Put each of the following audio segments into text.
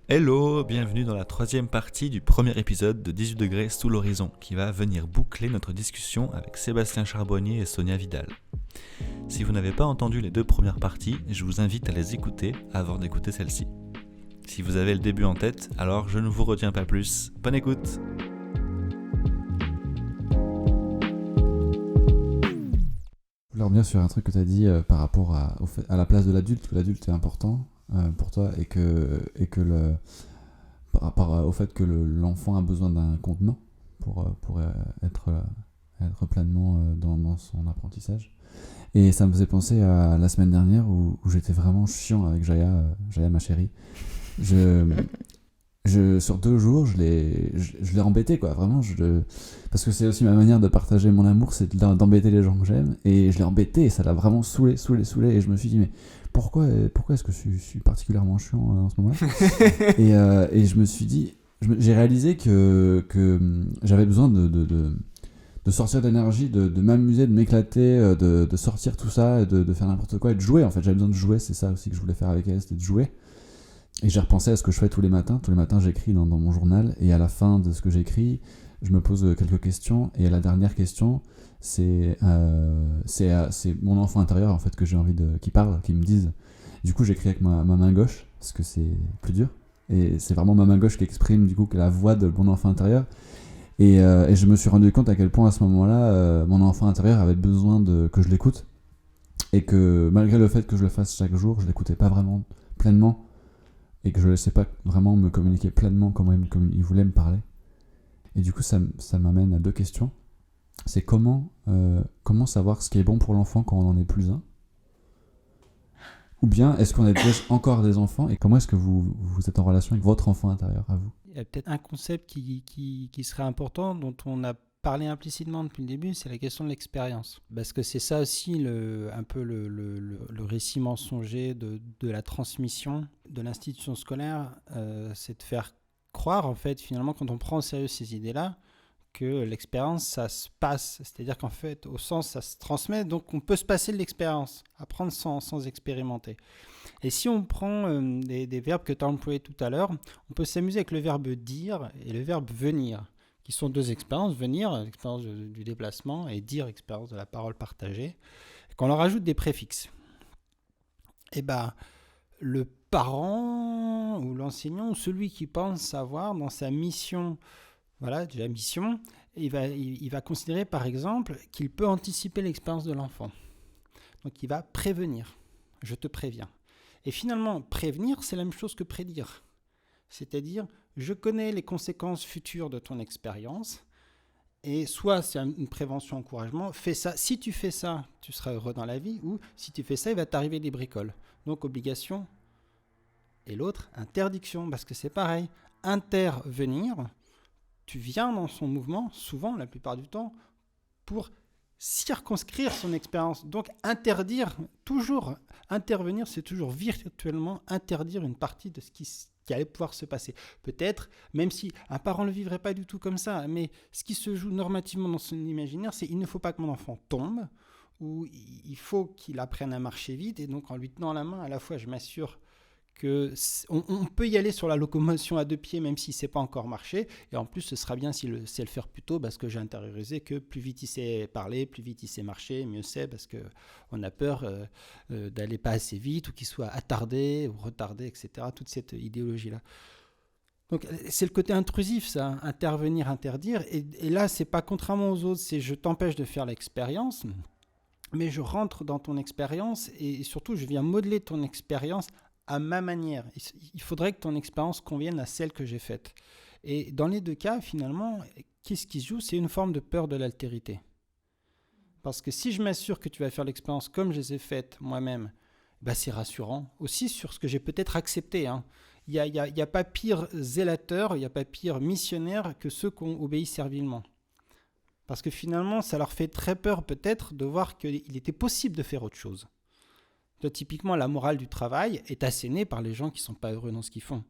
Hello, bienvenue dans la troisième partie du premier épisode de 18 degrés sous l'horizon qui va venir boucler notre discussion avec Sébastien Charbonnier et Sonia Vidal. Si vous n'avez pas entendu les deux premières parties, je vous invite à les écouter avant d'écouter celle-ci. Si vous avez le début en tête, alors je ne vous retiens pas plus. Bonne écoute! Je voulais revenir sur un truc que tu as dit par rapport à la place de l'adulte, que l'adulte est important pour toi et que par rapport au fait que l'enfant a besoin d'un contenant pour être pleinement dans son apprentissage. Et ça me faisait penser à la semaine dernière où j'étais vraiment chiant avec Jaya, ma chérie. Sur 2 jours, je l'ai embêté, quoi. Vraiment, parce que c'est aussi ma manière de partager mon amour, c'est d'embêter les gens que j'aime. Et je l'ai embêté et ça l'a vraiment saoulé. Et je me suis dit, mais pourquoi est-ce que je suis particulièrement chiant en ce moment-là? Et je me suis dit, j'ai réalisé que j'avais besoin de sortir d'énergie, de m'amuser, de m'éclater, de sortir tout ça, de faire n'importe quoi et de jouer. En fait, j'avais besoin de jouer, c'est ça aussi que je voulais faire avec elle, c'était de jouer. Et j'ai repensé à ce que je fais tous les matins. Tous les matins, j'écris dans mon journal. Et à la fin de ce que j'écris, je me pose quelques questions. Et la dernière question, c'est mon enfant intérieur, en fait, que j'ai envie qui parle, qui me dise. Du coup, j'écris avec ma main gauche, parce que c'est plus dur. Et c'est vraiment ma main gauche qui exprime, du coup, la voix de mon enfant intérieur. Et je me suis rendu compte à quel point, à ce moment-là, mon enfant intérieur avait besoin que je l'écoute. Et que, malgré le fait que je le fasse chaque jour, je l'écoutais pas vraiment pleinement. Et que je ne laissais pas vraiment me communiquer pleinement comment il voulait me parler. Et du coup, ça m'amène à 2 questions. C'est comment savoir ce qui est bon pour l'enfant quand on n'en est plus un? Ou bien, est-ce qu'on est déjà encore des enfants? Et comment est-ce que vous êtes en relation avec votre enfant intérieur, à vous? Il y a peut-être un concept qui serait important, dont on a parlé implicitement depuis le début, c'est la question de l'expérience. Parce que c'est ça aussi un peu le récit mensonger de la transmission de l'institution scolaire, c'est de faire croire, en fait, finalement, quand on prend au sérieux ces idées-là, que l'expérience, ça se passe. C'est-à-dire qu'en fait, au sens, ça se transmet, donc on peut se passer de l'expérience, apprendre sans expérimenter. Et si on prend des verbes que tu as employés tout à l'heure, on peut s'amuser avec le verbe dire et le verbe venir, qui sont 2 expériences. Venir, l'expérience du déplacement, et dire, expérience de la parole partagée. Et quand on leur ajoute des préfixes, et le parent ou l'enseignant ou celui qui pense savoir dans sa mission, voilà, déjà mission, il va considérer par exemple qu'il peut anticiper l'expérience de l'enfant. Donc il va prévenir, je te préviens. Et finalement, prévenir, c'est la même chose que prédire. C'est-à-dire, je connais les conséquences futures de ton expérience, et soit c'est une prévention, encouragement, fais ça. Si tu fais ça, tu seras heureux dans la vie, ou si tu fais ça, il va t'arriver des bricoles. Donc obligation, et l'autre, interdiction, parce que c'est pareil. Intervenir, tu viens dans son mouvement, souvent, la plupart du temps, pour circonscrire son expérience. Donc interdire, toujours intervenir, c'est toujours virtuellement interdire une partie de ce qui allait pouvoir se passer. Peut-être, même si un parent ne le vivrait pas du tout comme ça, mais ce qui se joue normativement dans son imaginaire, c'est il ne faut pas que mon enfant tombe, ou il faut qu'il apprenne à marcher vite, et donc en lui tenant la main, à la fois je m'assure qu'on peut y aller sur la locomotion à 2 pieds même s'il ne sait pas encore marcher, et en plus ce sera bien s'il sait le faire plus tôt, parce que j'ai intériorisé que plus vite il sait parler, plus vite il sait marcher, mieux c'est, parce qu'on a peur d'aller pas assez vite, ou qu'il soit attardé ou retardé, etc. Toute cette idéologie-là. Donc c'est le côté intrusif, ça, intervenir, interdire, et là c'est pas contrairement aux autres, c'est je t'empêche de faire l'expérience, mais je rentre dans ton expérience, et surtout je viens modeler ton expérience à ma manière. Il faudrait que ton expérience convienne à celle que j'ai faite. Et dans les 2 cas, finalement, qu'est-ce qui se joue? C'est une forme de peur de l'altérité. Parce que si je m'assure que tu vas faire l'expérience comme je les ai faites moi-même, c'est rassurant. Aussi sur ce que j'ai peut-être accepté. Il n'y a pas pire zélateur, il n'y a pas pire missionnaire que ceux qui ont obéi servilement. Parce que finalement, ça leur fait très peur peut-être de voir qu'il était possible de faire autre chose. Typiquement, la morale du travail est assénée par les gens qui ne sont pas heureux dans ce qu'ils font.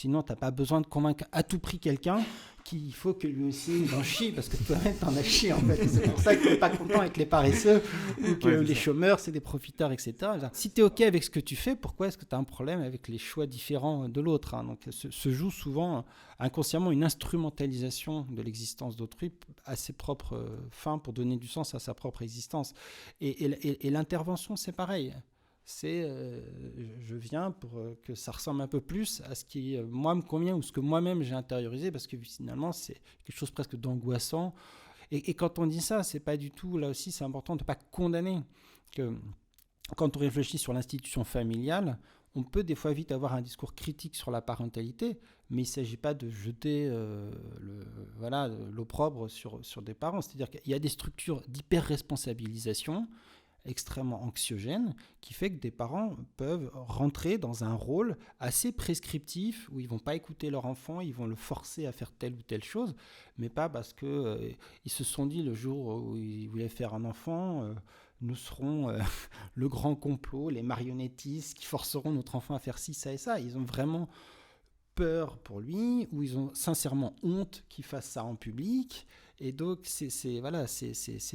Sinon, tu n'as pas besoin de convaincre à tout prix quelqu'un qu'il faut que lui aussi il en chie, parce que toi-même, t'en as chié, en fait. Et c'est pour ça que tu n'es pas content avec les paresseux ou que les chômeurs, c'est des profiteurs, etc. Si tu es OK avec ce que tu fais, pourquoi est-ce que tu as un problème avec les choix différents de l'autre, hein? Donc, se joue souvent inconsciemment une instrumentalisation de l'existence d'autrui à ses propres fins pour donner du sens à sa propre existence. Et l'intervention, c'est pareil. C'est je viens pour que ça ressemble un peu plus à ce qui moi me convient ou ce que moi-même j'ai intériorisé, parce que finalement c'est quelque chose presque d'angoissant. Et quand on dit ça, c'est pas du tout, là aussi c'est important de ne pas condamner. Que quand on réfléchit sur l'institution familiale, on peut des fois vite avoir un discours critique sur la parentalité, mais il ne s'agit pas de jeter l'opprobre sur des parents. C'est-à-dire qu'il y a des structures d'hyper-responsabilisation extrêmement anxiogène, qui fait que des parents peuvent rentrer dans un rôle assez prescriptif où ils vont pas écouter leur enfant, ils vont le forcer à faire telle ou telle chose, mais pas parce que ils se sont dit le jour où ils voulaient faire un enfant, nous serons le grand complot, les marionnettistes qui forceront notre enfant à faire ci, ça et ça. Ils ont vraiment peur pour lui, ou ils ont sincèrement honte qu'il fasse ça en public. Et donc, ces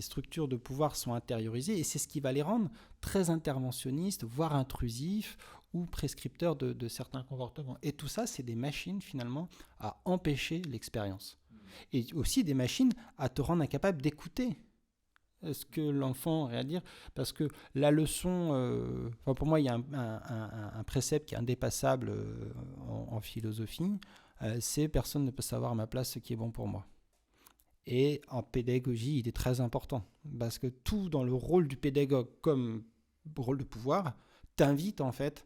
structures de pouvoir sont intériorisées, et c'est ce qui va les rendre très interventionnistes, voire intrusifs, ou prescripteurs de certains comportements. Et tout ça, c'est des machines, finalement, à empêcher l'expérience. Et aussi des machines à te rendre incapable d'écouter ce que l'enfant a à dire. Parce que la leçon... pour moi, il y a un précepte qui est indépassable en philosophie, c'est « personne ne peut savoir à ma place ce qui est bon pour moi ». Et en pédagogie, il est très important, parce que tout dans le rôle du pédagogue comme rôle de pouvoir t'invite en fait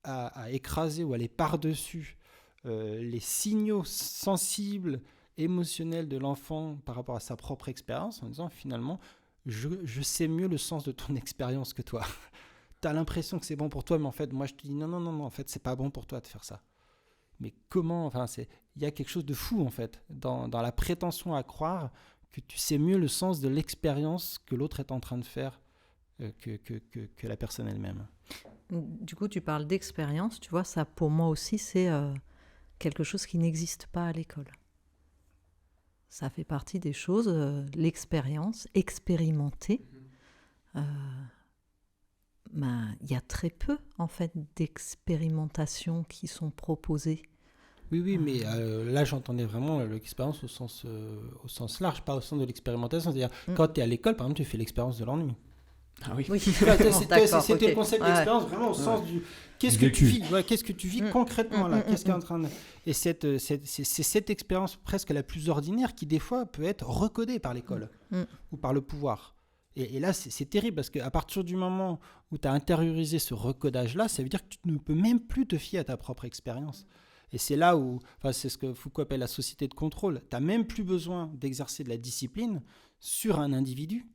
à écraser ou aller par-dessus les signaux sensibles, émotionnels de l'enfant par rapport à sa propre expérience, en disant finalement, je sais mieux le sens de ton expérience que toi. Tu as l'impression que c'est bon pour toi, mais en fait, moi je te dis non, en fait, c'est pas bon pour toi de faire ça. Mais comment, enfin, il y a quelque chose de fou en fait dans la prétention à croire que tu sais mieux le sens de l'expérience que l'autre est en train de faire que la personne elle-même. Du coup, tu parles d'expérience, tu vois, ça pour moi aussi c'est quelque chose qui n'existe pas à l'école. Ça fait partie des choses, l'expérience, expérimenter. Il y a très peu en fait d'expérimentations qui sont proposées. Oui, mais là j'entendais vraiment l'expérience au sens large, pas au sens de l'expérimentation. C'est-à-dire quand tu es à l'école, par exemple, tu fais l'expérience de l'ennui. Ah oui. C'était le concept d'expérience vraiment au sens du qu'est-ce que tu vis, qu'est-ce que tu vis concrètement là, qu'est-ce qui est en train de... Et c'est cette expérience presque la plus ordinaire qui des fois peut être recodée par l'école ou par le pouvoir. Et là, c'est terrible parce qu'à partir du moment où tu as intériorisé ce recodage-là, ça veut dire que tu ne peux même plus te fier à ta propre expérience. Et c'est là où, c'est ce que Foucault appelle la société de contrôle. Tu n'as même plus besoin d'exercer de la discipline sur un individu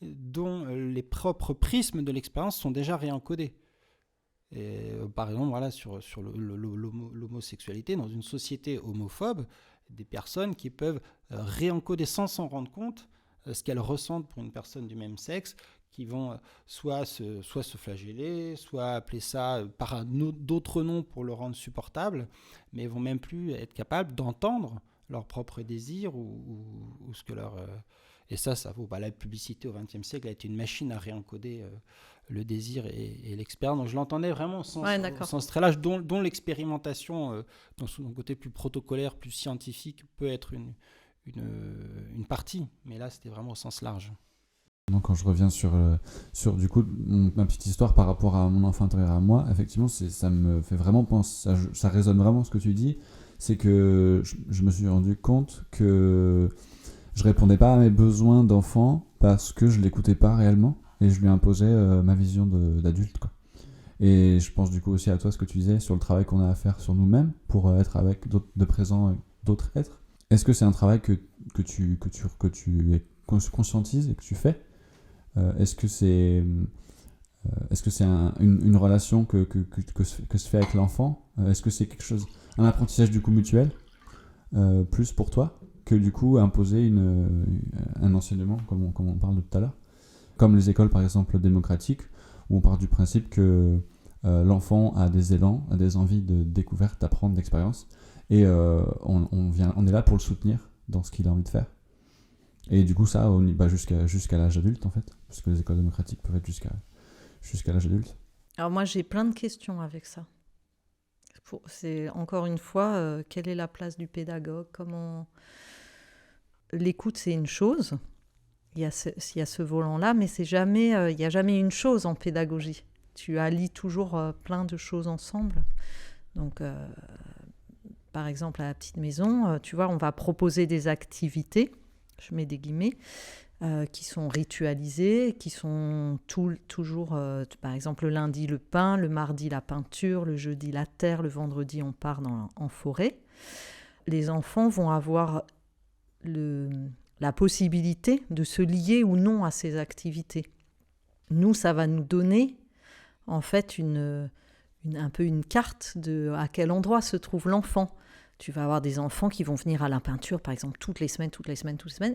dont les propres prismes de l'expérience sont déjà réencodés. Et, par exemple, sur l'homosexualité, dans une société homophobe, des personnes qui peuvent réencoder sans s'en rendre compte ce qu'elles ressentent pour une personne du même sexe, qui vont soit se flageller, soit appeler ça par d'autres noms pour le rendre supportable, mais vont même plus être capables d'entendre leurs propres désirs ou ce que leur... Et ça vaut... la publicité au XXe siècle a été une machine à réencoder le désir et l'expérience. Donc je l'entendais vraiment au sens très large, dont l'expérimentation, dans son côté plus protocolaire, plus scientifique, peut être une partie. Mais là, c'était vraiment au sens large. Donc quand je reviens sur du coup ma petite histoire par rapport à mon enfant intérieur à moi, effectivement ça me fait vraiment penser, ça résonne vraiment ce que tu dis, c'est que je me suis rendu compte que je répondais pas à mes besoins d'enfant parce que je l'écoutais pas réellement et je lui imposais ma vision d'adulte, quoi. Et je pense du coup aussi à toi, ce que tu disais sur le travail qu'on a à faire sur nous-mêmes pour être avec de présent d'autres êtres. Est-ce que c'est un travail que tu conscientises et que tu fais? Est-ce que c'est une relation que se fait avec l'enfant? Est-ce que c'est quelque chose, un apprentissage du coup mutuel, plus pour toi que du coup imposer un enseignement comme on parle de tout à l'heure, comme les écoles par exemple démocratiques, où on part du principe que l'enfant a des élans, a des envies de découverte, d'apprendre, d'expérience, et on est là pour le soutenir dans ce qu'il a envie de faire. Et du coup, ça, jusqu'à l'âge adulte, en fait, parce que les écoles démocratiques peuvent être jusqu'à l'âge adulte. Alors moi, j'ai plein de questions avec ça. C'est encore une fois, quelle est la place du pédagogue? L'écoute, c'est une chose. Il y a ce volant-là, mais il n'y a jamais une chose en pédagogie. Tu allies toujours plein de choses ensemble. Donc, par exemple, à la petite maison, tu vois, on va proposer des activités, je mets des guillemets, qui sont ritualisées, qui sont toujours, par exemple, le lundi, le pain, le mardi, la peinture, le jeudi, la terre, le vendredi, on part en forêt. Les enfants vont avoir la possibilité de se lier ou non à ces activités. Nous, ça va nous donner, en fait, un peu une carte de à quel endroit se trouve l'enfant. Tu vas avoir des enfants qui vont venir à la peinture, par exemple, toutes les semaines,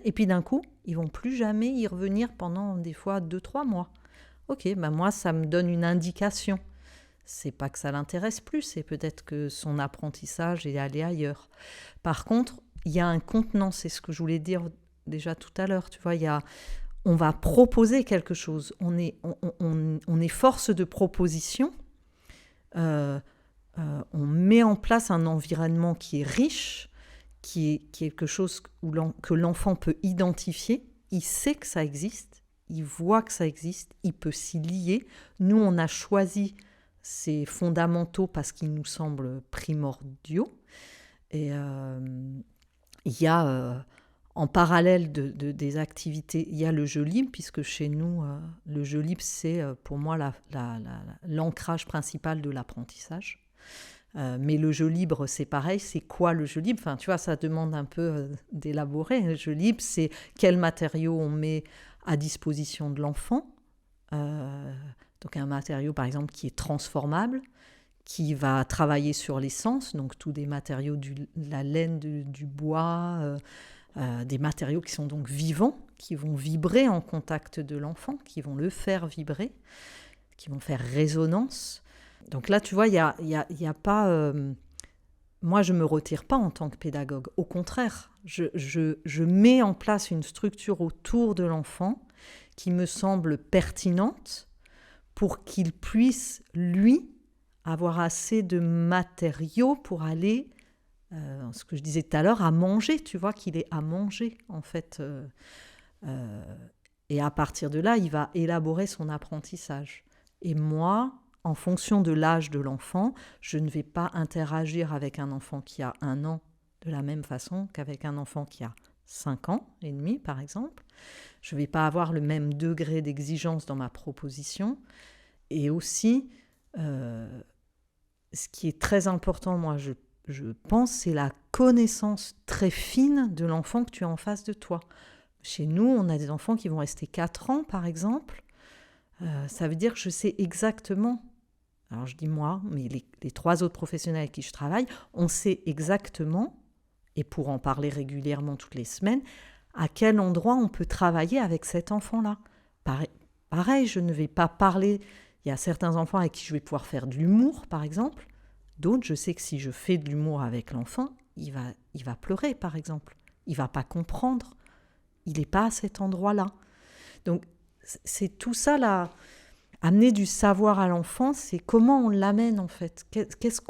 et puis d'un coup, ils vont plus jamais y revenir pendant des fois 2-3 mois. Ok, moi, ça me donne une indication. C'est pas que ça l'intéresse plus, c'est peut-être que son apprentissage est allé ailleurs. Par contre, il y a un contenant, c'est ce que je voulais dire déjà tout à l'heure. Tu vois, on va proposer quelque chose. On est force de proposition. On met en place un environnement qui est riche, qui est quelque chose que l'enfant peut identifier. Il sait que ça existe, il voit que ça existe, il peut s'y lier. Nous, on a choisi ces fondamentaux parce qu'ils nous semblent primordiaux. Et il y a, en parallèle des activités, il y a le jeu libre, puisque chez nous, le jeu libre, c'est pour moi l'ancrage principal de l'apprentissage. Mais le jeu libre, c'est pareil, c'est quoi le jeu libre? Enfin, tu vois, ça demande un peu d'élaborer. Le jeu libre, c'est quels matériaux on met à disposition de l'enfant. Donc un matériau, par exemple, qui est transformable, qui va travailler sur les sens, donc tous des matériaux, la laine, du bois, des matériaux qui sont donc vivants, qui vont vibrer en contact de l'enfant, qui vont le faire vibrer, qui vont faire résonance. Donc là, tu vois, il y a pas... moi, je ne me retire pas en tant que pédagogue. Au contraire, je mets en place une structure autour de l'enfant qui me semble pertinente pour qu'il puisse, lui, avoir assez de matériaux pour aller, ce que je disais tout à l'heure, à manger, tu vois, qu'il ait à manger, en fait. Et à partir de là, il va élaborer son apprentissage. Et moi, en fonction de l'âge de l'enfant, je ne vais pas interagir avec un enfant qui a 1 an de la même façon qu'avec un enfant qui a 5 ans et demi, par exemple. Je ne vais pas avoir le même degré d'exigence dans ma proposition. Et aussi, ce qui est très important, moi, je pense, c'est la connaissance très fine de l'enfant que tu as en face de toi. Chez nous, on a des enfants qui vont rester 4 ans, par exemple. Ça veut dire que je sais exactement, alors je dis moi, mais les 3 autres professionnels avec qui je travaille, on sait exactement, et pour en parler régulièrement toutes les semaines, à quel endroit on peut travailler avec cet enfant-là. Pareil, je ne vais pas parler... Il y a certains enfants avec qui je vais pouvoir faire de l'humour, par exemple. D'autres, je sais que si je fais de l'humour avec l'enfant, il va pleurer, par exemple. Il ne va pas comprendre. Il n'est pas à cet endroit-là. Donc, c'est tout ça, là. Amener du savoir à l'enfant, c'est comment on l'amène, en fait. Qu'est-ce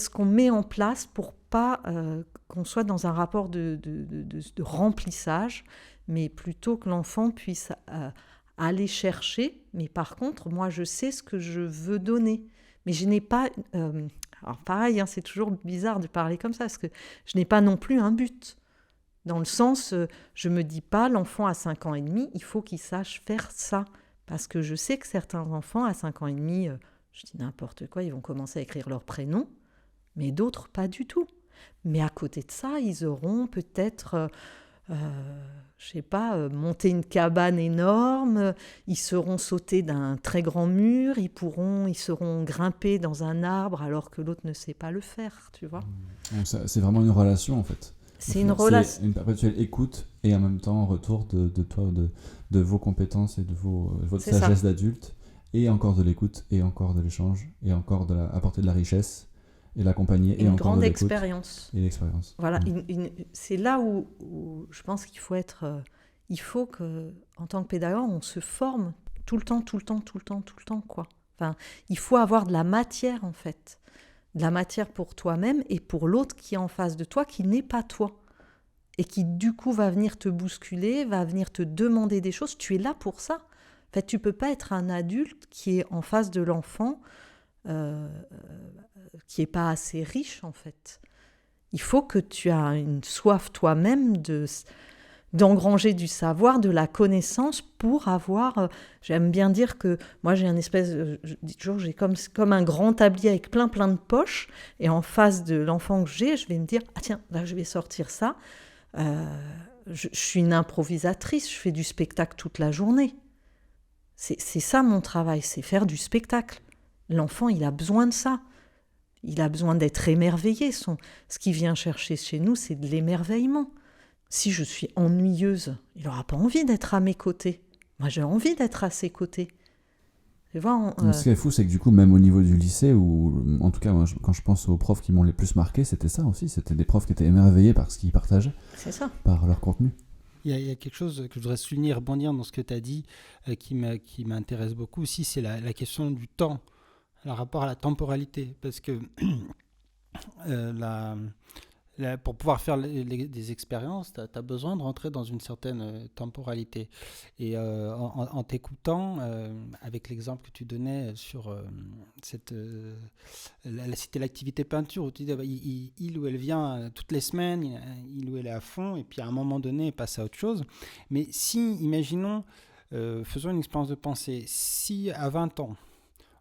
qu'on met en place pour pas qu'on soit dans un rapport de remplissage, mais plutôt que l'enfant puisse... aller chercher, mais par contre, moi, je sais ce que je veux donner. Mais je n'ai pas... alors pareil, hein, c'est toujours bizarre de parler comme ça, parce que je n'ai pas non plus un but. Dans le sens, je ne me dis pas, l'enfant à 5 ans et demi, il faut qu'il sache faire ça. Parce que je sais que certains enfants à 5 ans et demi, je dis n'importe quoi, ils vont commencer à écrire leur prénom, mais d'autres, pas du tout. Mais à côté de ça, ils auront peut-être... je sais pas, monter une cabane énorme, ils seront sauter d'un très grand mur, ils seront grimper dans un arbre alors que l'autre ne sait pas le faire, tu vois. Donc c'est vraiment une relation en fait. C'est une relation. C'est une perpétuelle écoute et en même temps retour de toi, de vos compétences et de votre sagesse d'adulte et encore de l'écoute, et encore de l'échange, et encore apporter de la richesse, et l'accompagner, et Une encore grande de l'écoute. expérience. Et l'expérience. Voilà, c'est là où je pense qu'il faut être... il faut que, en tant que pédagogue, on se forme tout le temps, quoi. Enfin, il faut avoir de la matière, en fait. De la matière pour toi-même et pour l'autre qui est en face de toi, qui n'est pas toi. Et qui, du coup, va venir te bousculer, va venir te demander des choses. Tu es là pour ça. En fait, tu peux pas être un adulte qui est en face de l'enfant, qui n'est pas assez riche, en fait. Il faut que tu aies une soif toi-même d'engranger du savoir, de la connaissance pour avoir... j'aime bien dire que moi, j'ai une espèce... je dis toujours, j'ai comme un grand tablier avec plein de poches. Et en face de l'enfant que j'ai, je vais me dire, ah tiens, là, je vais sortir ça. Je suis une improvisatrice, je fais du spectacle toute la journée. C'est ça mon travail, c'est faire du spectacle. L'enfant, il a besoin de ça. Il a besoin d'être émerveillé. Ce qu'il vient chercher chez nous, c'est de l'émerveillement. Si je suis ennuyeuse, il n'aura pas envie d'être à mes côtés. Moi, j'ai envie d'être à ses côtés. Tu vois, Ce qui est fou, c'est que du coup, même au niveau du lycée, ou en tout cas, moi, quand je pense aux profs qui m'ont les plus marqué, c'était ça aussi. C'était des profs qui étaient émerveillés par ce qu'ils partageaient, c'est ça. par leur contenu. Il y a quelque chose que je voudrais souligner, rebondir dans ce que tu as dit, qui m'intéresse beaucoup aussi, c'est la question du temps, le rapport à la temporalité. Parce que pour pouvoir faire des expériences, tu as besoin de rentrer dans une certaine temporalité. Et en t'écoutant, avec l'exemple que tu donnais sur c'était l'activité peinture, où tu dis, il ou elle vient toutes les semaines, il ou elle est à fond, et puis à un moment donné, il passe à autre chose. Mais si, imaginons, faisons une expérience de pensée, si à 20 ans,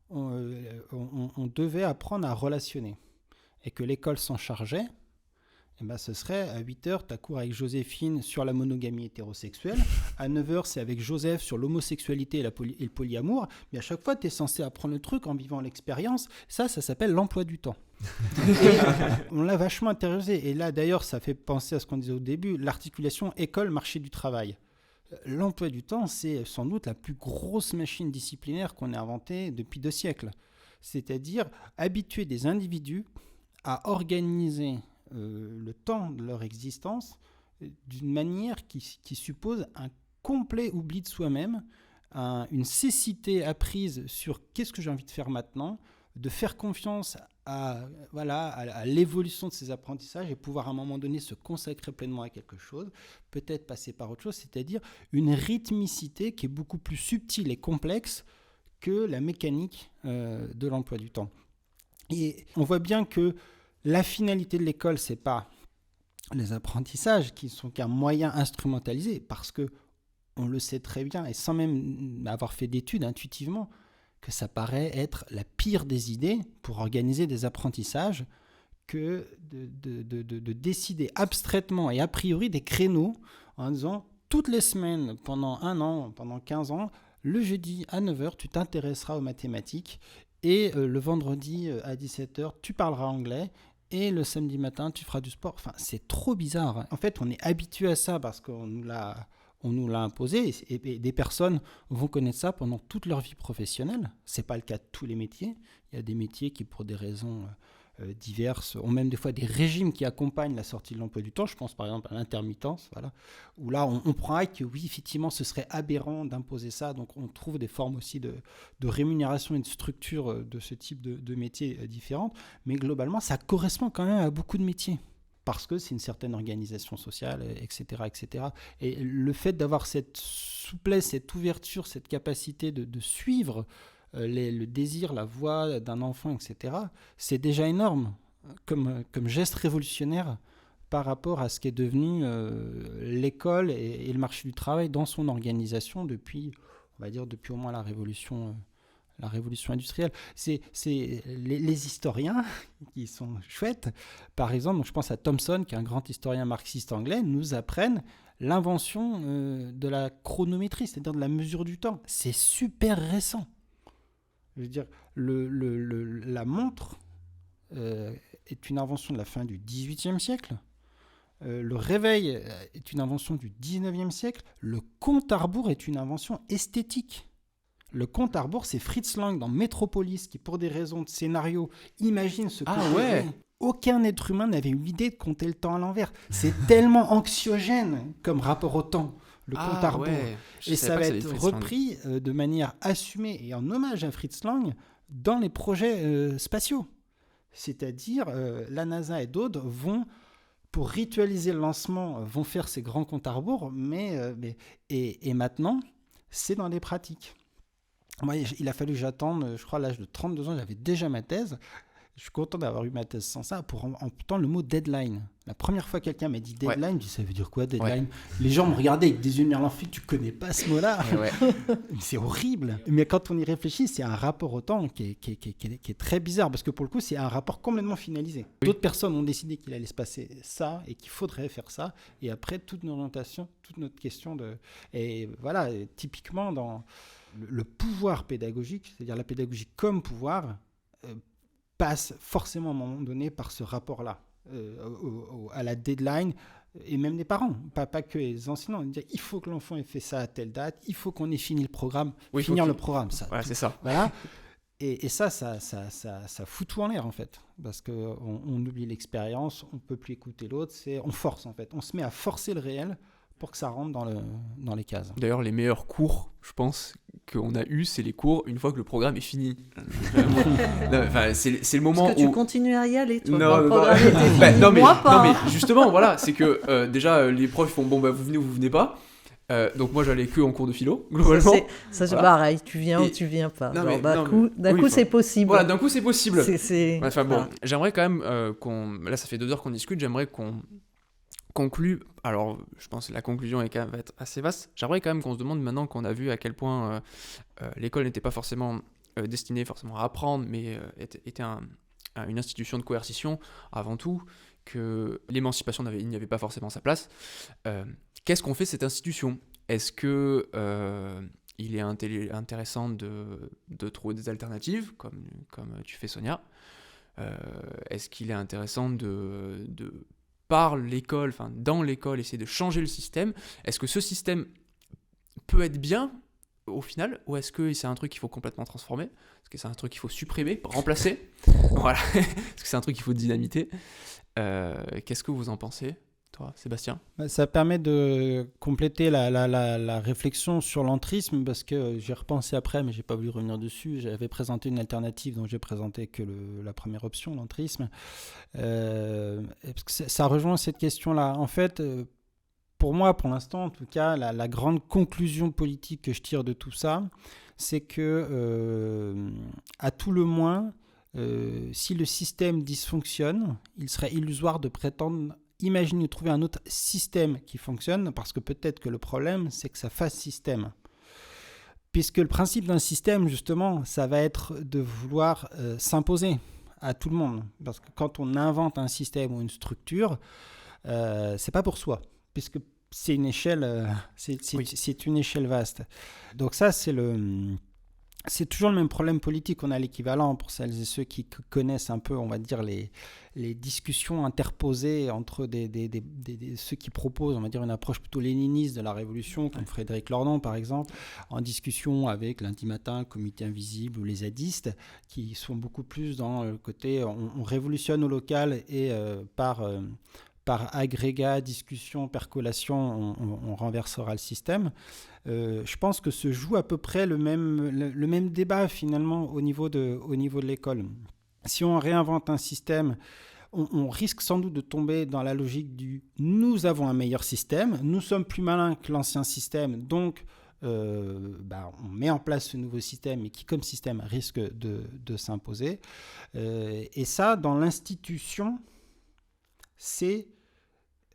on devait apprendre à relationner, et que l'école s'en chargeait, eh ben, ce serait à 8h, tu as cours avec Joséphine sur la monogamie hétérosexuelle. À 9h, c'est avec Joseph sur l'homosexualité et le polyamour. Mais à chaque fois, tu es censé apprendre le truc en vivant l'expérience. Ça s'appelle l'emploi du temps. Et on l'a vachement intériorisé. Et là, d'ailleurs, ça fait penser à ce qu'on disait au début, l'articulation école-marché du travail. L'emploi du temps, c'est sans doute la plus grosse machine disciplinaire qu'on ait inventée depuis 2 siècles. C'est-à-dire habituer des individus à organiser le temps de leur existence d'une manière qui suppose un complet oubli de soi-même, une cécité apprise sur qu'est-ce que j'ai envie de faire maintenant, de faire confiance à l'évolution de ses apprentissages et pouvoir à un moment donné se consacrer pleinement à quelque chose, peut-être passer par autre chose, c'est-à-dire une rythmicité qui est beaucoup plus subtile et complexe que la mécanique de l'emploi du temps. Et on voit bien que la finalité de l'école, ce n'est pas les apprentissages qui sont qu'un moyen instrumentalisé, parce qu'on le sait très bien, et sans même avoir fait d'études intuitivement, que ça paraît être la pire des idées pour organiser des apprentissages que de décider abstraitement et a priori des créneaux en disant toutes les semaines, pendant 1 an, pendant 15 ans, le jeudi à 9h, tu t'intéresseras aux mathématiques et le vendredi à 17h, tu parleras anglais. Et le samedi matin, tu feras du sport. Enfin, c'est trop bizarre. En fait, on est habitué à ça parce qu'on nous l'a imposé. Et des personnes vont connaître ça pendant toute leur vie professionnelle. Ce n'est pas le cas de tous les métiers. Il y a des métiers qui, pour des raisons diverses, ont même des fois des régimes qui accompagnent la sortie de l'emploi du temps. Je pense par exemple à l'intermittence, voilà, où là, on prend acte que oui, effectivement, ce serait aberrant d'imposer ça. Donc, on trouve des formes aussi de rémunération et de structure de ce type de métiers différentes. Mais globalement, ça correspond quand même à beaucoup de métiers parce que c'est une certaine organisation sociale, etc., etc. Et le fait d'avoir cette souplesse, cette ouverture, cette capacité de suivre le désir, la voix d'un enfant, etc., c'est déjà énorme comme geste révolutionnaire par rapport à ce qu'est devenu l'école et le marché du travail dans son organisation depuis au moins la révolution industrielle. C'est les historiens qui sont chouettes. Par exemple, donc je pense à Thomson, qui est un grand historien marxiste anglais, nous apprennent l'invention de la chronométrie, c'est-à-dire de la mesure du temps. C'est super récent. Je veux dire, la montre est une invention de la fin du XVIIIe siècle. Le réveil est une invention du XIXe siècle. Le compte à rebours est une invention esthétique. Le compte à rebours, c'est Fritz Lang dans Metropolis qui, pour des raisons de scénario, imagine ce que aucun être humain n'avait eu l'idée de compter le temps à l'envers. C'est tellement anxiogène comme rapport au temps, le compte à rebours. Ouais. Et ça va être repris de manière assumée et en hommage à Fritz Lang dans les projets spatiaux. C'est-à-dire, la NASA et d'autres vont, pour ritualiser le lancement, vont faire ces grands comptes à rebours, et maintenant, c'est dans les pratiques. Moi, il a fallu que j'attende, je crois, à l'âge de 32 ans, j'avais déjà ma thèse. Je suis content d'avoir eu ma thèse sans ça, pour entendre le mot deadline. La première fois que quelqu'un m'a dit deadline, je dis, ça veut dire quoi, deadline ? Les gens me regardaient avec des yeux de Merlan-Fil, tu connais pas ce mot-là ? C'est horrible. Mais quand on y réfléchit, c'est un rapport au temps qui est très bizarre, parce que pour le coup, c'est un rapport complètement finalisé. D'autres personnes ont décidé qu'il allait se passer ça, et qu'il faudrait faire ça, et après, toute notre orientation, toute notre question de... Et voilà, typiquement, dans le pouvoir pédagogique, c'est-à-dire la pédagogie comme pouvoir... passe forcément à un moment donné par ce rapport-là, à la deadline, et même des parents, pas que les enseignants. Il faut que l'enfant ait fait ça à telle date, il faut qu'on ait fini le programme, le programme. Ça, c'est ça. Voilà. Et ça fout tout en l'air, en fait, parce qu'on oublie l'expérience, on ne peut plus écouter l'autre, on force, en fait. On se met à forcer le réel pour que ça rentre dans les cases. D'ailleurs, les meilleurs cours, je pense, qu'on a eu, c'est les cours une fois que le programme est fini. C'est le moment où... Est-ce que tu continues à y aller, toi, non, quand le programme était fini? non, mais, Moi, pas. non, mais justement, voilà, c'est que déjà, les profs font, vous venez ou vous venez pas. Donc moi, j'allais que en cours de philo, globalement. Ça, c'est pareil, tu viens ou tu viens pas. D'un coup, c'est possible. Voilà, d'un coup, c'est possible. Enfin, bon, j'aimerais quand même qu'on... Là, ça fait 2 heures qu'on discute, j'aimerais qu'on conclue. Alors, je pense que la conclusion va être assez vaste. J'aimerais quand même qu'on se demande, maintenant qu'on a vu à quel point l'école n'était pas forcément destinée forcément à apprendre, mais était une institution de coercition avant tout, que l'émancipation il n'y avait pas forcément sa place. Qu'est-ce qu'on fait de cette institution ? Est-ce que il est intéressant de trouver des alternatives, comme tu fais, Sonia ? Est-ce qu'il est intéressant de par l'école, dans l'école, essayer de changer le système? Est-ce que ce système peut être bien au final, ou est-ce que c'est un truc qu'il faut complètement transformer? Est-ce que c'est un truc qu'il faut supprimer, remplacer? Voilà. Est-ce que c'est un truc qu'il faut dynamiter? Qu'est-ce que vous en pensez, toi, Sébastien? Ça permet de compléter la réflexion sur l'entrisme, parce que j'ai repensé après, mais j'ai pas voulu revenir dessus. J'avais présenté une alternative, donc j'ai présenté que la première option, l'entrisme. Parce que ça rejoint cette question-là. En fait, pour moi, pour l'instant, en tout cas, la grande conclusion politique que je tire de tout ça, c'est que, à tout le moins, si le système dysfonctionne, il serait illusoire de prétendre imaginer trouver un autre système qui fonctionne, parce que peut-être que le problème, c'est que ça fasse système. Puisque le principe d'un système, justement, ça va être de vouloir s'imposer à tout le monde. Parce que quand on invente un système ou une structure, c'est pas pour soi, puisque c'est une échelle, c'est une échelle vaste. Donc ça, c'est toujours le même problème politique. On a l'équivalent pour celles et ceux qui connaissent un peu, on va dire, les discussions interposées entre ceux qui proposent, on va dire, une approche plutôt léniniste de la Révolution, comme Frédéric Lordon, par exemple, en discussion avec Lundi Matin, Comité Invisible ou les zadistes, qui sont beaucoup plus dans le côté on révolutionne au local et par agrégat, discussion, percolation, on renversera le système. Je pense que se joue à peu près le même débat finalement au niveau de l'école. Si on réinvente un système, on risque sans doute de tomber dans la logique du « nous avons un meilleur système, nous sommes plus malins que l'ancien système, donc on met en place ce nouveau système et qui comme système risque de s'imposer ». Et ça, dans l'institution,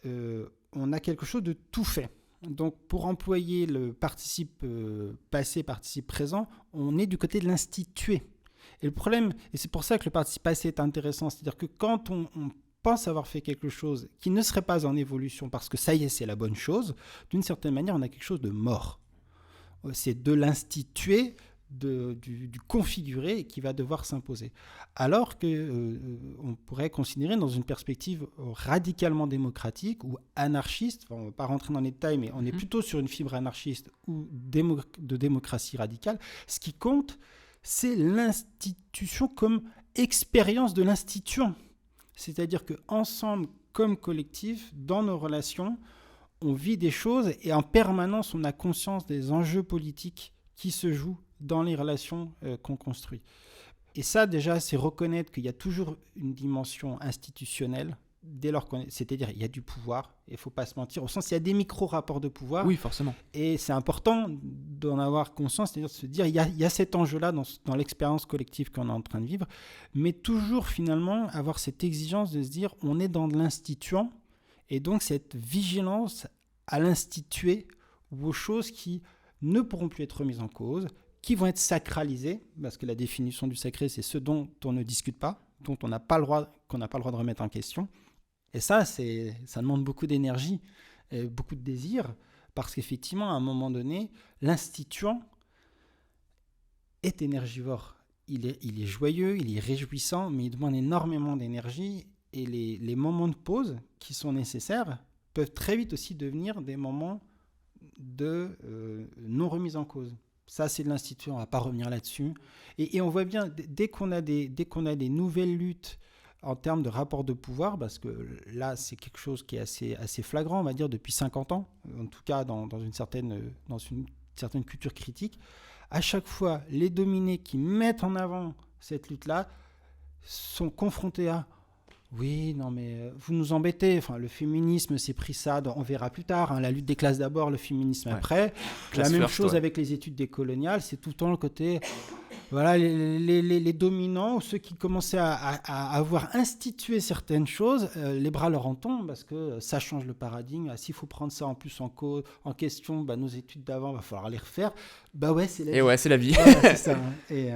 on a quelque chose de tout fait. Donc, pour employer le participe passé, participe présent, on est du côté de l'institué. Et le problème, et c'est pour ça que le participe passé est intéressant, c'est-à-dire que quand on pense avoir fait quelque chose qui ne serait pas en évolution parce que ça y est, c'est la bonne chose, d'une certaine manière, on a quelque chose de mort. C'est de l'institué du configuré qui va devoir s'imposer. Alors qu'on pourrait considérer dans une perspective radicalement démocratique ou anarchiste, enfin, on ne va pas rentrer dans les détails, mais on est plutôt sur une fibre anarchiste ou de démocratie radicale, ce qui compte, c'est l'institution comme expérience de l'instituant. C'est-à-dire qu'ensemble, comme collectif, dans nos relations, on vit des choses et en permanence, on a conscience des enjeux politiques qui se jouent dans les relations qu'on construit. Et ça, déjà, c'est reconnaître qu'il y a toujours une dimension institutionnelle, dès lors c'est-à-dire il y a du pouvoir, il ne faut pas se mentir, au sens il y a des micro-rapports de pouvoir. Oui, forcément. Et c'est important d'en avoir conscience, c'est-à-dire de se dire il y a cet enjeu-là dans l'expérience collective qu'on est en train de vivre, mais toujours finalement avoir cette exigence de se dire on est dans de l'instituant, et donc cette vigilance à l'instituer ou aux choses qui ne pourront plus être remises en cause, qui vont être sacralisées, parce que la définition du sacré, c'est ce dont on ne discute pas, dont qu'on n'a pas le droit de remettre en question. Et ça demande beaucoup d'énergie, beaucoup de désir, parce qu'effectivement, à un moment donné, l'instituant est énergivore. Il est joyeux, il est réjouissant, mais il demande énormément d'énergie, et les moments de pause qui sont nécessaires peuvent très vite aussi devenir des moments de non-remise en cause. Ça, c'est de l'institut, on ne va pas revenir là-dessus. Et on voit bien, dès qu'on a des nouvelles luttes en termes de rapport de pouvoir, parce que là, c'est quelque chose qui est assez flagrant, on va dire, depuis 50 ans, en tout cas dans une certaine culture critique, à chaque fois, les dominés qui mettent en avant cette lutte-là sont confrontés à oui, non mais vous nous embêtez, enfin, le féminisme s'est pris ça, on verra plus tard, hein, la lutte des classes d'abord, le féminisme après. La même chose avec les études décoloniales, c'est tout le temps le côté, voilà, les dominants ou ceux qui commençaient à avoir institué certaines choses, les bras leur en tombent parce que ça change le paradigme. S'il faut prendre ça en plus en question, nos études d'avant, il va falloir les refaire. Ouais, c'est la vie. Et ouais, c'est la vie. C'est ça. Et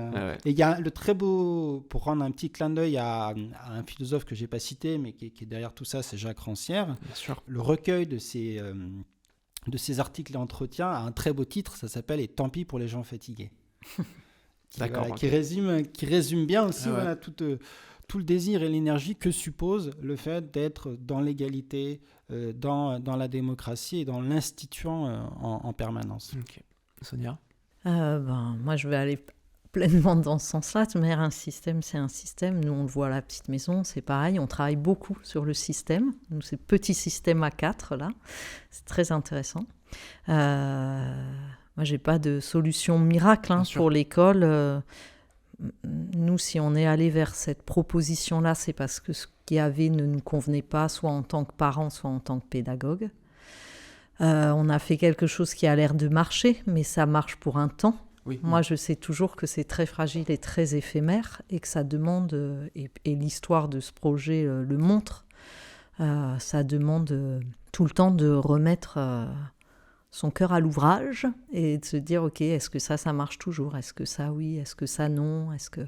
il y a le très beau, pour rendre un petit clin d'œil à un philosophe que je n'ai pas cité, mais qui est derrière tout ça, c'est Jacques Rancière. Bien sûr. Le recueil de ces articles et entretiens a un très beau titre, ça s'appelle « Et tant pis pour les gens fatigués ». Qui résume bien aussi tout le désir et l'énergie que suppose le fait d'être dans l'égalité, dans la démocratie et dans l'instituant en permanence. Ok. Sonia ? Moi, je vais aller pleinement dans ce sens-là. Mais un système, c'est un système. Nous, on le voit à la petite maison, c'est pareil. On travaille beaucoup sur le système. Nous, c'est petit système à 4, là. C'est très intéressant. Moi, je n'ai pas de solution miracle pour l'école. Nous, si on est allé vers cette proposition-là, c'est parce que ce qu'il y avait ne nous convenait pas, soit en tant que parents, soit en tant que pédagogue. On a fait quelque chose qui a l'air de marcher, mais ça marche pour un temps. Oui. Moi, je sais toujours que c'est très fragile et très éphémère et que ça demande, et l'histoire de ce projet le montre, ça demande tout le temps de remettre son cœur à l'ouvrage et de se dire, ok, est-ce que ça marche toujours ? Est-ce que ça oui ? Est-ce que ça non ? Est-ce que...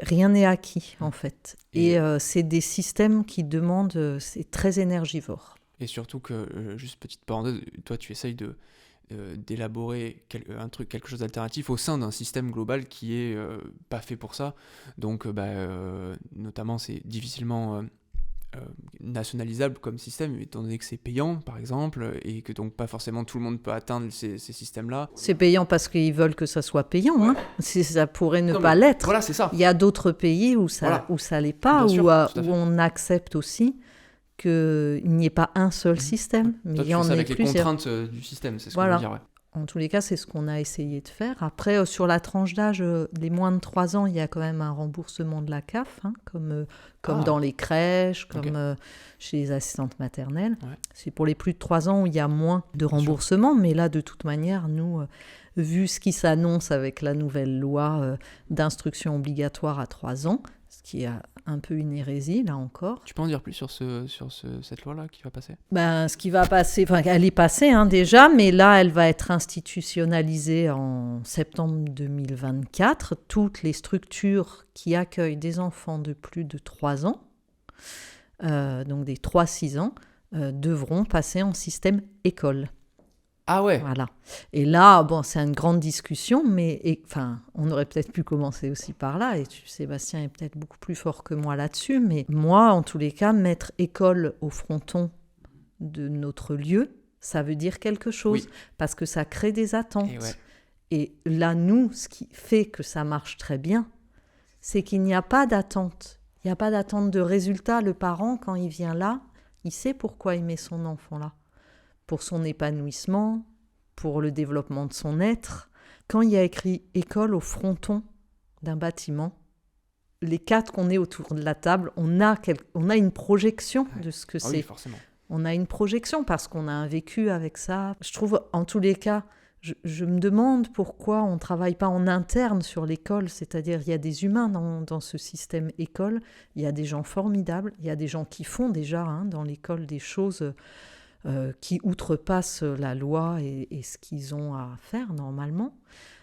rien n'est acquis, en fait. Et c'est des systèmes qui demandent... c'est très énergivore. Et surtout que, juste petite parenthèse, toi, tu essayes d'élaborer quelque chose d'alternatif au sein d'un système global qui est pas fait pour ça. Donc, notamment, c'est difficilement nationalisable comme système, étant donné que c'est payant, par exemple, et que donc pas forcément tout le monde peut atteindre ces systèmes-là. C'est payant parce qu'ils veulent que ça soit payant. Ouais. Ça pourrait ne pas l'être. Voilà, c'est ça. Il y a d'autres pays où ça l'est pas, où on accepte aussi qu'il n'y ait pas un seul système, mais toi, il y en ait avec plusieurs. Les contraintes du système, c'est ce qu'on veut dire. Ouais. En tous les cas, c'est ce qu'on a essayé de faire. Après, sur la tranche d'âge, les moins de 3 ans, il y a quand même un remboursement de la CAF, comme dans les crèches, comme chez les assistantes maternelles. Ouais. C'est pour les plus de 3 ans où il y a moins de remboursement, mais là, de toute manière, nous, vu ce qui s'annonce avec la nouvelle loi d'instruction obligatoire à 3 ans, ce qui est un peu une hérésie, là encore. Tu peux en dire plus sur cette loi-là qui va passer ? Ce qui va passer, elle est passée déjà, mais là, elle va être institutionnalisée en septembre 2024. Toutes les structures qui accueillent des enfants de plus de 3 ans, donc des 3-6 ans, devront passer en système école. Ah ouais. Voilà. Et là, bon, c'est une grande discussion, mais on aurait peut-être pu commencer aussi par là, et Sébastien est peut-être beaucoup plus fort que moi là-dessus, mais moi, en tous les cas, mettre école au fronton de notre lieu, ça veut dire quelque chose, parce que ça crée des attentes. Et là, nous, ce qui fait que ça marche très bien, c'est qu'il n'y a pas d'attente. Il n'y a pas d'attente de résultat. Le parent, quand il vient là, il sait pourquoi il met son enfant là. Pour son épanouissement, pour le développement de son être. Quand il y a écrit « école » au fronton d'un bâtiment, les 4 qu'on est autour de la table, on a une projection de ce que c'est. Oui, forcément. On a une projection parce qu'on a un vécu avec ça. Je trouve, en tous les cas, je me demande pourquoi on ne travaille pas en interne sur l'école, c'est-à-dire il y a des humains dans ce système école, il y a des gens formidables, il y a des gens qui font déjà dans l'école des choses qui outrepassent la loi et ce qu'ils ont à faire normalement.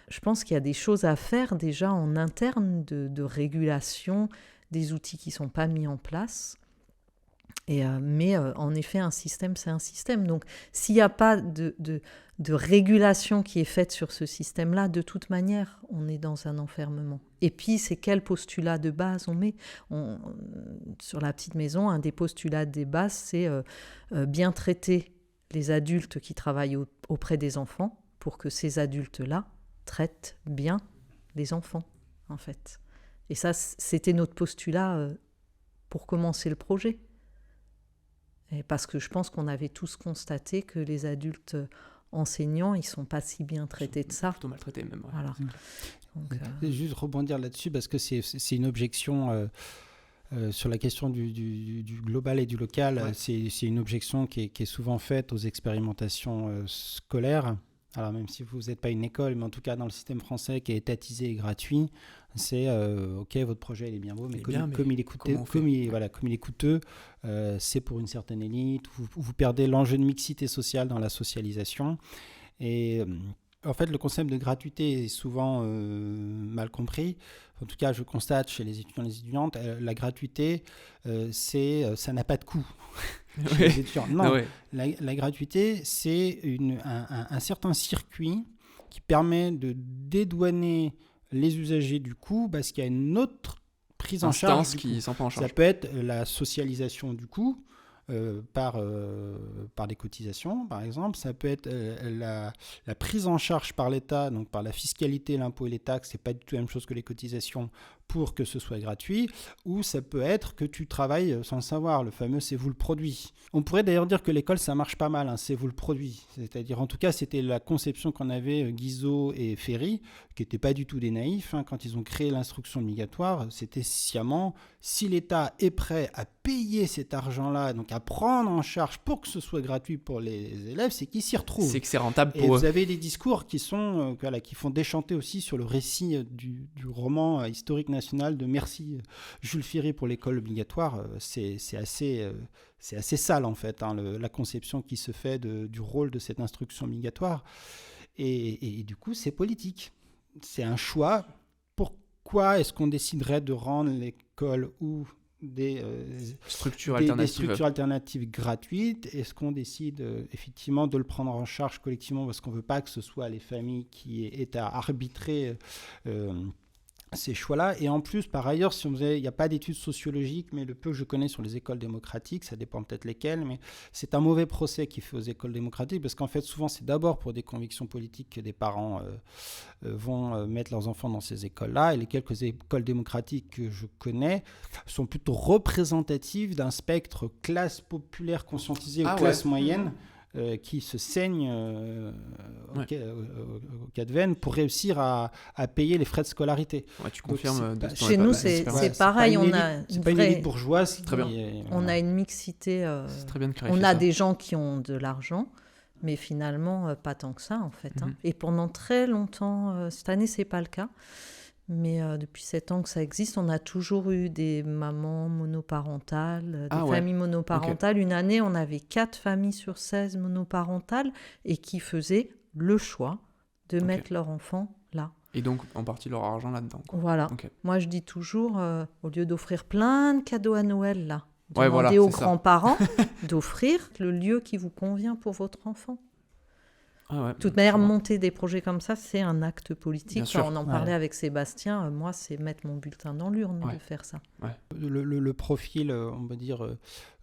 Je pense qu'il y a des choses à faire déjà en interne de régulation, des outils qui ne sont pas mis en place. Mais en effet, un système, c'est un système. Donc, s'il n'y a pas de régulation qui est faite sur ce système-là, de toute manière, on est dans un enfermement. Et puis, c'est quel postulat de base on met sur la petite maison, un des postulats de base, c'est bien traiter les adultes qui travaillent auprès des enfants pour que ces adultes-là traitent bien les enfants, en fait. Et ça, c'était notre postulat pour commencer le projet. Et parce que je pense qu'on avait tous constaté que les adultes enseignants, ils ne sont pas si bien traités de ça. Plutôt maltraités même. Ouais. Voilà. Donc, Juste rebondir là-dessus, parce que c'est une objection sur la question du global et du local. Ouais. C'est une objection qui est souvent faite aux expérimentations scolaires. Alors même si vous n'êtes pas une école, mais en tout cas dans le système français qui est étatisé et gratuit, c'est ok, votre projet il est bien beau, mais comme il est coûteux, c'est pour une certaine élite. Vous perdez l'enjeu de mixité sociale dans la socialisation. Et en fait, le concept de gratuité est souvent mal compris. En tout cas, je constate chez les étudiants et les étudiantes, la gratuité, ça n'a pas de coût. Chez les étudiants. Non, la gratuité, c'est un certain circuit qui permet de dédouaner les usagers du coût parce qu'il y a une autre prise en charge. Qui s'en prend en charge. Ça peut être la socialisation du coût. Par des cotisations, par exemple. Ça peut être la prise en charge par l'État, donc par la fiscalité, l'impôt et les taxes. C'est pas du tout la même chose que les cotisations pour que ce soit gratuit. Ou ça peut être que tu travailles sans le savoir, le fameux « c'est vous le produit ». On pourrait d'ailleurs dire que l'école, ça marche pas mal, c'est vous le produit. C'est-à-dire, en tout cas, c'était la conception qu'en avaient Guizot et Ferry, qui n'étaient pas du tout des naïfs. Quand ils ont créé l'instruction obligatoire, c'était sciemment, si l'État est prêt à payer cet argent-là, donc à prendre en charge pour que ce soit gratuit pour les élèves, c'est qu'ils s'y retrouvent. C'est que c'est rentable pour eux. Et vous avez des discours qui font, qui font déchanter aussi sur le récit du roman historique national de Merci Jules Ferry pour l'école obligatoire. C'est assez sale en fait, la conception qui se fait du rôle de cette instruction obligatoire. Et du coup, c'est politique. C'est un choix. Pourquoi est-ce qu'on déciderait de rendre l'école ou des structures alternatives gratuites? Est-ce qu'on décide effectivement de le prendre en charge collectivement parce qu'on ne veut pas que ce soit les familles qui aient à arbitrer ces choix-là? Et en plus, par ailleurs, il n'y a pas d'études sociologiques, mais le peu que je connais sur les écoles démocratiques, ça dépend peut-être lesquelles, mais c'est un mauvais procès qui fait aux écoles démocratiques, parce qu'en fait, souvent, c'est d'abord pour des convictions politiques que des parents vont mettre leurs enfants dans ces écoles-là, et les quelques écoles démocratiques que je connais sont plutôt représentatives d'un spectre classe populaire conscientisée ou classe moyenne, qui se saignent au cas de veine pour réussir à payer les frais de scolarité. Ouais, tu confirmes. Chez nous, c'est pareil. C'est pas une élite bourgeoise. Très bien. On a une mixité. C'est très bien de clarifier on a ça. des gens qui ont de l'argent, mais finalement, pas tant que ça, en fait. Et pendant très longtemps, cette année, c'est pas le cas. Mais depuis 7 ans que ça existe, on a toujours eu des mamans monoparentales, des familles monoparentales. Okay. Une année, on avait 4 familles sur 16 monoparentales et qui faisaient le choix de mettre leur enfant là. Et donc, en partie, leur argent là-dedans. Quoi. Voilà. Okay. Moi, je dis toujours, au lieu d'offrir plein de cadeaux à Noël, là, demandez aux grands-parents d'offrir le lieu qui vous convient pour votre enfant. Ouais, De toute manière, sûrement. monter des projets comme ça, c'est un acte politique. Bien sûr. On en parlait avec Sébastien. Moi, c'est mettre mon bulletin dans l'urne Ouais. de faire ça. Le profil, on va dire,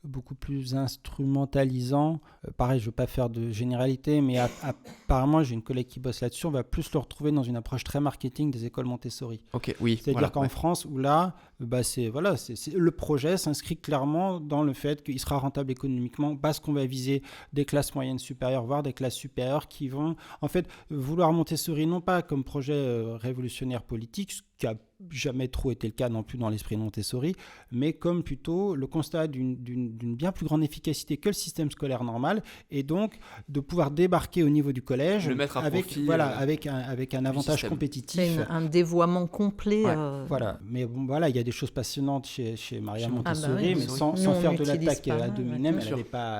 beaucoup plus instrumentalisant. Pareil, je ne veux pas faire de généralité, mais apparemment, j'ai une collègue qui bosse là-dessus. On va plus le retrouver dans une approche très marketing des écoles Montessori. Ok, oui. C'est-à-dire voilà, qu'en ouais. France, où là, le projet s'inscrit clairement dans le fait qu'il sera rentable économiquement parce qu'on va viser des classes moyennes supérieures, voire des classes supérieures qui vont, en fait, vouloir Montessori non pas comme projet révolutionnaire politique, ce qui a jamais trop été le cas non plus dans l'esprit de Montessori, mais comme plutôt le constat d'une bien plus grande efficacité que le système scolaire normal, et donc de pouvoir débarquer au niveau du collège Le mettre à avec, profit, avec un avantage système. compétitif. C'est un dévoiement complet. Ouais. Voilà, mais bon, voilà, il y a des choses passionnantes chez Maria Chez Montessori, Ah bah oui, mais Montessori. sans Nous, on faire de l'utilise l'attaque pas à mal, Dominem, ouais.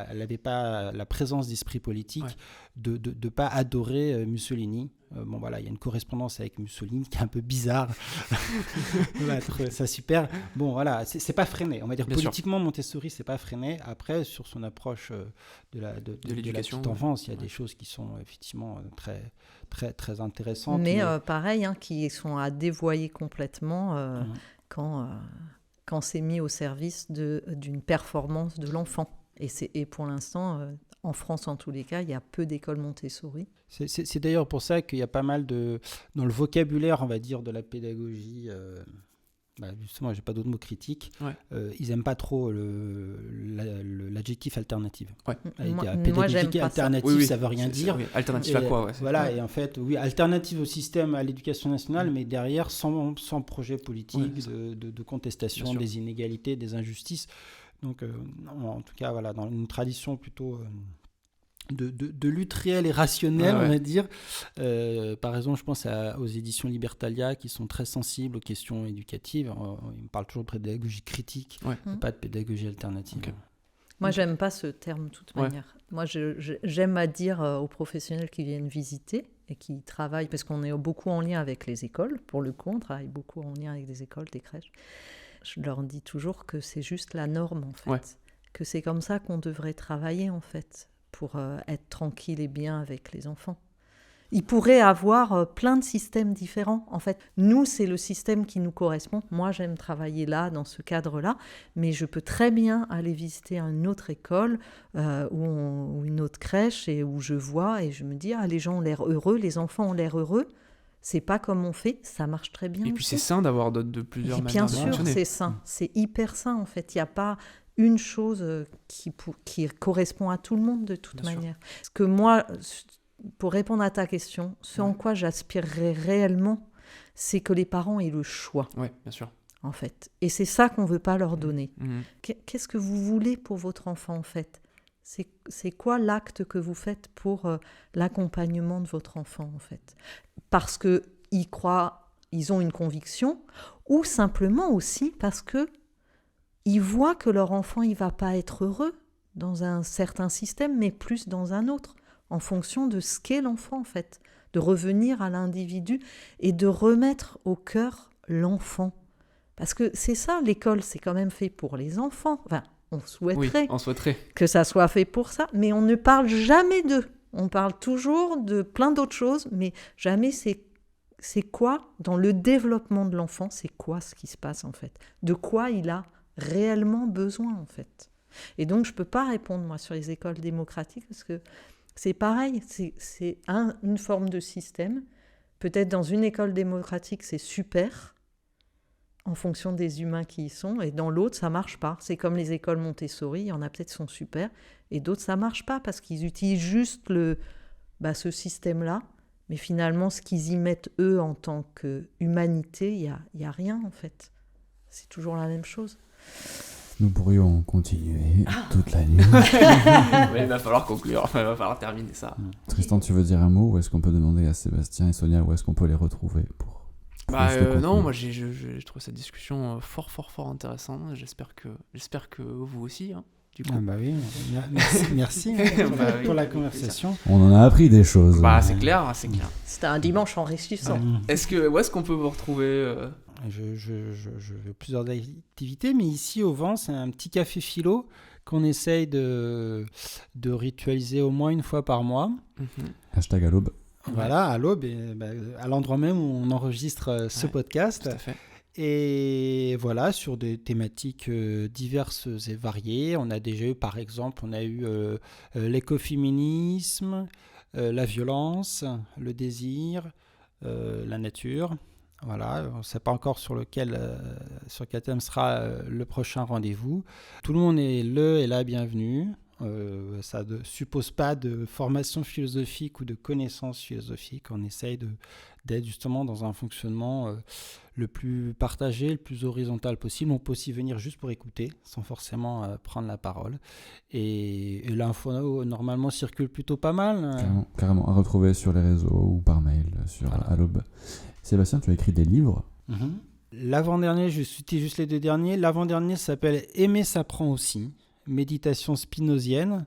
elle n'avait pas la présence d'esprit politique Ouais. de pas adorer Mussolini. Bon voilà, il y a une correspondance avec Mussolini qui est un peu bizarre. On va trouver ça super. Bon voilà, c'est pas freiné. On va dire Bien sûr. politiquement, Montessori, c'est pas freiné. Après, sur son approche de la l'éducation, petite enfance, il y a ouais. des choses qui sont effectivement très, très, très intéressantes. Mais pareil, hein, qui sont à dévoyer complètement quand c'est mis au service d'une performance de l'enfant. Et pour l'instant, en France en tous les cas, il y a peu d'écoles Montessori. C'est d'ailleurs pour ça qu'il y a pas mal dans le vocabulaire, on va dire, de la pédagogie. Justement, j'ai pas d'autres mots critiques. Ouais. Ils aiment pas trop l'adjectif alternative. Ouais. Moi, j'aime Pédagogique pas ça. alternative, ça veut rien dire. Oui. Alternative à Et, quoi, ouais. Voilà, et en fait, oui, alternative au système, à l'éducation nationale, mais derrière, sans projet politique de contestation Bien sûr. des inégalités, des injustices. Donc, en tout cas, voilà, dans une tradition plutôt de lutte réelle et rationnelle, on va dire. Par exemple, je pense aux éditions Libertalia qui sont très sensibles aux questions éducatives. Ils me parlent toujours de pédagogie critique, pas de pédagogie alternative. Ok. Moi, j'aime pas ce terme de toute manière. Moi, j'aime à dire aux professionnels qui viennent visiter et qui travaillent, parce qu'on est beaucoup en lien avec les écoles. Pour le coup, on travaille beaucoup en lien avec des écoles, des crèches. Je leur dis toujours que c'est juste la norme, en fait. Ouais. Que c'est comme ça qu'on devrait travailler, en fait, pour être tranquille et bien avec les enfants. Il pourrait avoir plein de systèmes différents. En fait, nous, c'est le système qui nous correspond. Moi, j'aime travailler là, dans ce cadre-là, mais je peux très bien aller visiter une autre école ou une autre crèche et où je vois et je me dis, les gens ont l'air heureux, les enfants ont l'air heureux. C'est pas comme on fait, ça marche très bien. Et puis c'est sain d'avoir de plusieurs manières bien de sûr, fonctionner. c'est sain. C'est hyper sain, en fait. Il n'y a pas une chose qui correspond à tout le monde de toute Bien manière. Parce que moi, pour répondre à ta question, ce en quoi j'aspirerais réellement, c'est que les parents aient le choix, Oui, bien sûr. en fait. Et c'est ça qu'on ne veut pas leur donner. Mhm. Qu'est-ce que vous voulez pour votre enfant, en fait ? C'est quoi l'acte que vous faites pour l'accompagnement de votre enfant, en fait ? Parce qu'ils croient, ils ont une conviction, ou simplement aussi parce qu'ils voient que leur enfant, il ne va pas être heureux dans un certain système, mais plus dans un autre, en fonction de ce qu'est l'enfant, en fait. De revenir à l'individu et de remettre au cœur l'enfant. Parce que c'est ça, l'école, c'est quand même fait pour les enfants. Enfin, on souhaiterait, on souhaiterait que ça soit fait pour ça, mais on ne parle jamais d'eux. On parle toujours de plein d'autres choses, mais jamais c'est quoi, dans le développement de l'enfant, c'est quoi ce qui se passe en fait ? De quoi il a réellement besoin en fait ? Et donc je ne peux pas répondre moi sur les écoles démocratiques parce que c'est pareil, c'est une forme de système. Peut-être dans une école démocratique c'est super, en fonction des humains qui y sont, et dans l'autre, ça ne marche pas. C'est comme les écoles Montessori, il y en a peut-être qui sont super, et d'autres, ça ne marche pas, parce qu'ils utilisent juste ce système-là, mais finalement, ce qu'ils y mettent, eux, en tant qu'humanité, il y a rien, en fait. C'est toujours la même chose. Nous pourrions continuer toute la nuit. Ouais, il va falloir conclure, il va falloir terminer ça. Tristan, tu veux dire un mot, ou est-ce qu'on peut demander à Sébastien et Sonia où est-ce qu'on peut les retrouver pour non, moi j'ai trouvé cette discussion fort intéressante. J'espère que vous aussi, hein, du coup. Ah bah oui, merci pour la conversation. On en a appris des choses. C'est clair. C'était un dimanche enrichissant. Où est-ce qu'on peut vous retrouver Je fais plusieurs activités, mais ici au Vent, c'est un petit café philo qu'on essaye de ritualiser au moins une fois par mois. Hashtag à l'aube. Voilà, à l'aube, et, à l'endroit même où on enregistre ce podcast. Tout à fait. Et voilà, sur des thématiques diverses et variées. On a déjà eu, par exemple, l'écoféminisme, la violence, le désir, la nature. Voilà, on ne sait pas encore sur quel thème sera le prochain rendez-vous. Tout le monde est la bienvenue. Ça ne suppose pas de formation philosophique ou de connaissances philosophiques. On essaye d'être justement dans un fonctionnement le plus partagé, le plus horizontal possible. On peut aussi venir juste pour écouter, sans forcément prendre la parole. Et l'info, normalement, circule plutôt pas mal. Carrément, à retrouver sur les réseaux ou par mail sur à l'aube. Sébastien, tu as écrit des livres. L'avant-dernier, je cite juste les 2 derniers. L'avant-dernier s'appelle « Aimer s'apprend aussi ». Méditation spinozienne,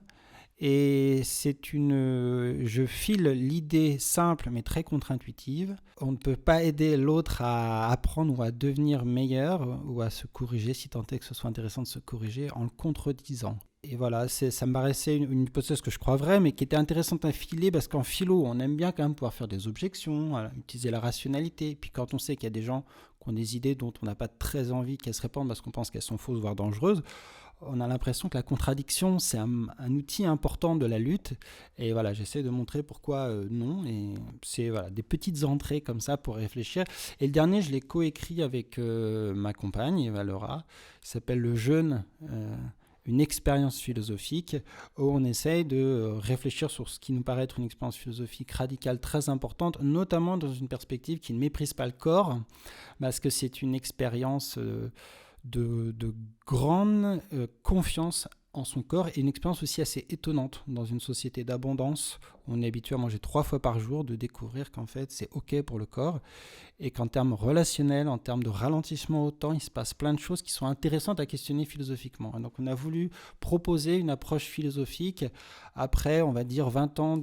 et je file l'idée simple mais très contre-intuitive. On ne peut pas aider l'autre à apprendre ou à devenir meilleur ou à se corriger, si tant est que ce soit intéressant de se corriger, en le contredisant. Et voilà, ça me paraissait une hypothèse que je crois vraie, mais qui était intéressante à filer, parce qu'en philo, on aime bien quand même pouvoir faire des objections, utiliser la rationalité. Et puis quand on sait qu'il y a des gens qui ont des idées dont on n'a pas très envie qu'elles se répandent parce qu'on pense qu'elles sont fausses, voire dangereuses, on a l'impression que la contradiction, c'est un outil important de la lutte. Et voilà, j'essaie de montrer pourquoi non. Et c'est des petites entrées comme ça pour réfléchir. Et le dernier, je l'ai coécrit avec ma compagne, Eva Laura. Il s'appelle « Le jeûne, une expérience philosophique », où on essaye de réfléchir sur ce qui nous paraît être une expérience philosophique radicale très importante, notamment dans une perspective qui ne méprise pas le corps, parce que c'est une expérience de grande confiance en son corps, et une expérience aussi assez étonnante dans une société d'abondance. On est habitué à manger 3 fois par jour, de découvrir qu'en fait c'est ok pour le corps, et qu'en termes relationnels, en termes de ralentissement au temps, il se passe plein de choses qui sont intéressantes à questionner philosophiquement. Et donc on a voulu proposer une approche philosophique après, on va dire, 20 ans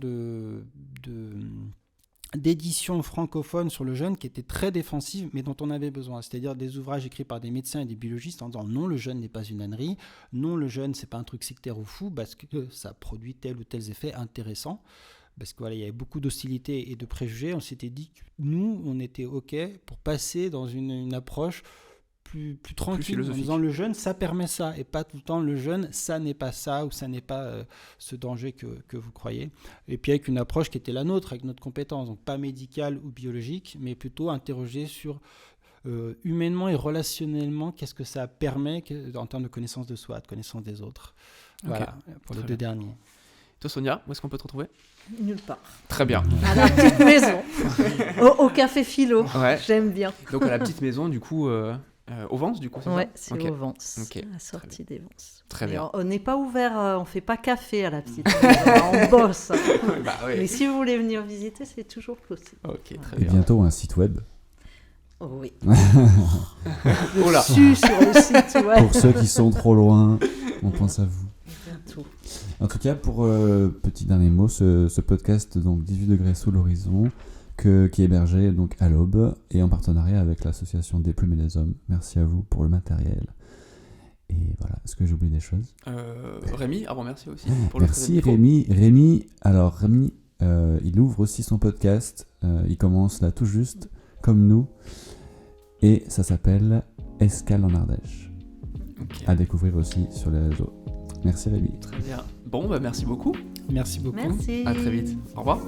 d'édition francophone sur le jeûne qui était très défensive, mais dont on avait besoin. C'est-à-dire des ouvrages écrits par des médecins et des biologistes en disant non, le jeûne n'est pas une ânerie, non, le jeûne c'est pas un truc sectaire ou fou, parce que ça produit tel ou tel effet intéressant. Parce qu'il y avait beaucoup d'hostilité et de préjugés. On s'était dit que nous, on était OK pour passer dans une approche plus tranquille, en disant le jeûne, ça permet ça, et pas tout le temps le jeûne, ça n'est pas ça, ou ça n'est pas ce danger que vous croyez. Et puis avec une approche qui était la nôtre, avec notre compétence, donc pas médicale ou biologique, mais plutôt interroger sur humainement et relationnellement, qu'est-ce que ça permet en termes de connaissance de soi, de connaissance des autres. Voilà, pour les 2 derniers. Toi, Sonia, où est-ce qu'on peut te retrouver ? Nulle part. Très bien. À la petite maison, au café philo, j'aime bien. Donc à la petite maison, du coup, au Vence, du coup, c'est ça ? Ouais, c'est au Vence, à la sortie des Vences. Très bien. On n'est pas ouvert, on fait pas café à la petite maison, on bosse. Mais si vous voulez venir visiter, c'est toujours possible. Ok, très Et bien. bientôt un site web. Oui. Oh là. Sur le site, ouais. Pour ceux qui sont trop loin, on pense à vous. Bientôt. En tout cas, pour petit dernier mot, ce podcast, donc 18 degrés sous l'horizon, qui est hébergé donc à l'aube et en partenariat avec l'association des Plumes et des Hommes. Merci à vous pour le matériel. Et voilà, est-ce que j'ai oublié des choses ? Rémi, merci aussi. Pour Merci Rémi. Rémi, il ouvre aussi son podcast. Il commence là tout juste, comme nous. Et ça s'appelle Escale en Ardèche. À découvrir aussi sur les réseaux. Merci Rémi. Très bien. Bon, merci beaucoup. Merci beaucoup. Merci. À très vite. Au revoir.